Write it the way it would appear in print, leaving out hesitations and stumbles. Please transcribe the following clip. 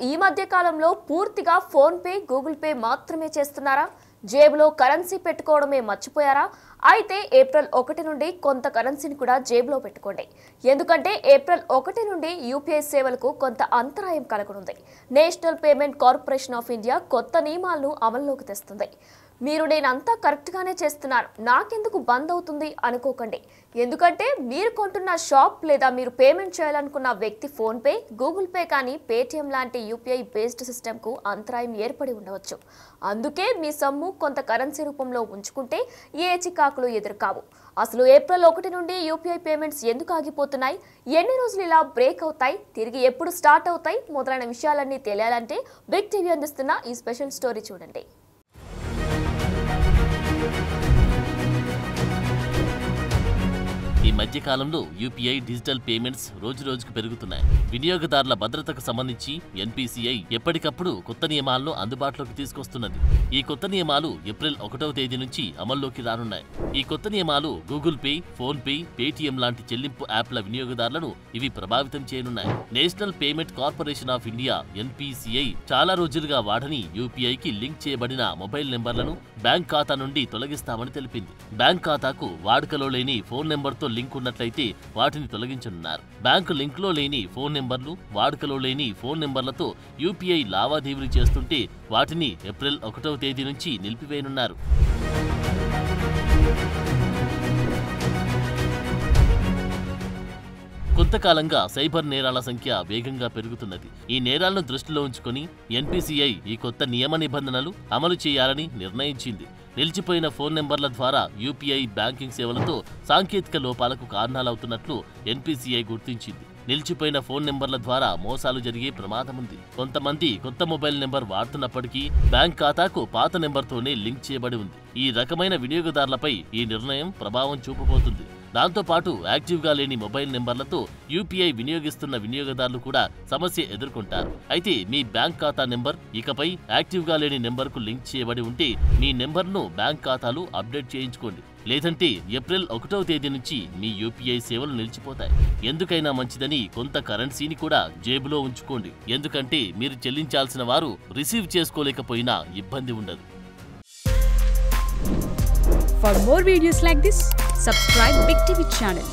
ఈ మధ్య కాలంలో పూర్తిగా ఫోన్ పే, గూగుల్ పే మాత్రమే చేస్తున్నారా? జేబులో కరెన్సీ పెట్టుకోవడమే మర్చిపోయారా? అయితే ఏప్రిల్ 1 నుండి కొంత కరెన్సీని కూడా జేబులో పెట్టుకోండి. ఎందుకంటే ఏప్రిల్ 1 నుండి యూపీఐ సేవలకు కొంత అంతరాయం కలగనుంది. National payment corporation of India కొత్త నియమాలను అమల్లోకి తెస్తుంది. మీరు నేనంతా కరెక్ట్గానే చేస్తున్నాను, నాకెందుకు బంద్ అవుతుంది అనుకోకండి. ఎందుకంటే మీరు కొంటున్న షాప్ లేదా మీరు పేమెంట్ చేయాలనుకున్న వ్యక్తి ఫోన్పే, గూగుల్ పే కానీ పేటిఎం లాంటి యూపీఐ బేస్డ్ సిస్టమ్కు అంతరాయం ఏర్పడి ఉండవచ్చు. అందుకే మీ సొమ్ము కొంత కరెన్సీ రూపంలో ఉంచుకుంటే ఏ చికాకులు ఎదురుకావు. అసలు ఏప్రిల్ 1 నుండి యూపీఐ పేమెంట్స్ ఎందుకు ఆగిపోతున్నాయి, ఎన్ని రోజులు ఇలా బ్రేక్ అవుతాయి, తిరిగి ఎప్పుడు స్టార్ట్ అవుతాయి మొదలైన విషయాలన్నీ తెలియాలంటే బిగ్ టీవీ అందిస్తున్న ఈ స్పెషల్ స్టోరీ చూడండి. ఈ మధ్య కాలంలో యూపీఐ డిజిటల్ పేమెంట్స్ రోజురోజుకు పెరుగుతున్నాయి. వినియోగదారుల భద్రతకు సంబంధించి ఎన్పీసీఐ ఎప్పటికప్పుడు కొత్త నియమాలను అందుబాటులోకి తీసుకొస్తున్నది. ఈ కొత్త నియమాలు ఏప్రిల్ 1వ తేదీ నుంచి అమల్లోకి రానున్నాయి. ఈ కొత్త నియమాలు Google Pay, PhonePe, Paytm లాంటి చెల్లింపు యాప్ల వినియోగదారులను ఇవి ప్రభావితం చేయనున్నాయి. National payment corporation of India NPCI చాలా రోజులుగా వాడని యూపీఐకి లింక్ చేయబడిన మొబైల్ నెంబర్లను బ్యాంక్ ఖాతా నుండి తొలగిస్తామని తెలిపింది. బ్యాంక్ ఖాతాకు వాడుకలో లేని ఫోన్ నెంబర్తో లింక్ ఉన్నట్లయితే వాటిని తొలగించనున్నారు. బ్యాంకు లింక్ లో లేని ఫోన్ నెంబర్లు, వాడుకలో లేని ఫోన్ నెంబర్లతో యూపీఐ లావాదేవీలు చేస్తుంటే వాటిని ఏప్రిల్ 1వ తేదీ నుంచి నిలిపివేయనున్నారు. కొంతకాలంగా సైబర్ నేరాల సంఖ్య వేగంగా పెరుగుతున్నది. ఈ నేరాలను దృష్టిలో ఉంచుకొని ఎన్పీసీఐ ఈ కొత్త నియమ నిబంధనలు అమలు చేయాలని నిర్ణయించింది. నిలిచిపోయిన ఫోన్ నెంబర్ల ద్వారా యూపీఐ బ్యాంకింగ్ సేవలతో సాంకేతిక లోపాలకు కారణాలవుతున్నట్లు ఎన్పీసీఐ గుర్తించింది. నిలిచిపోయిన ఫోన్ నెంబర్ల ద్వారా మోసాలు జరిగే ప్రమాదముంది. కొంతమంది కొత్త మొబైల్ నెంబర్ వాడుతున్నప్పటికీ బ్యాంక్ ఖాతాకు పాత నెంబర్తోనే లింక్ చేయబడి ఉంది. ఈ రకమైన వినియోగదారులపై ఈ నిర్ణయం ప్రభావం చూపబోతుంది. దాంతోపాటు యాక్టివ్గా లేని మొబైల్ నెంబర్లతో యూపీఐ వినియోగిస్తున్న వినియోగదారులు కూడా సమస్య ఎదుర్కొంటారు. అయితే మీ బ్యాంక్ ఖాతా నెంబర్ ఇకపై యాక్టివ్గా లేని నెంబర్కు లింక్ చేయబడి ఉంటే మీ నెంబర్ను బ్యాంక్ ఖాతాలు అప్డేట్ చేయించుకోండి. లేదంటే ఏప్రిల్ 1వ తేదీ నుంచి మీ యూపీఐ సేవలు నిలిచిపోతాయి. ఎందుకైనా మంచిదని కొంత కరెన్సీని కూడా జేబులో ఉంచుకోండి. ఎందుకంటే మీరు చెల్లించాల్సిన వారు రిసీవ్ చేసుకోలేకపోయినా ఇబ్బంది ఉండదు. For more videos like this, subscribe Big TV channel.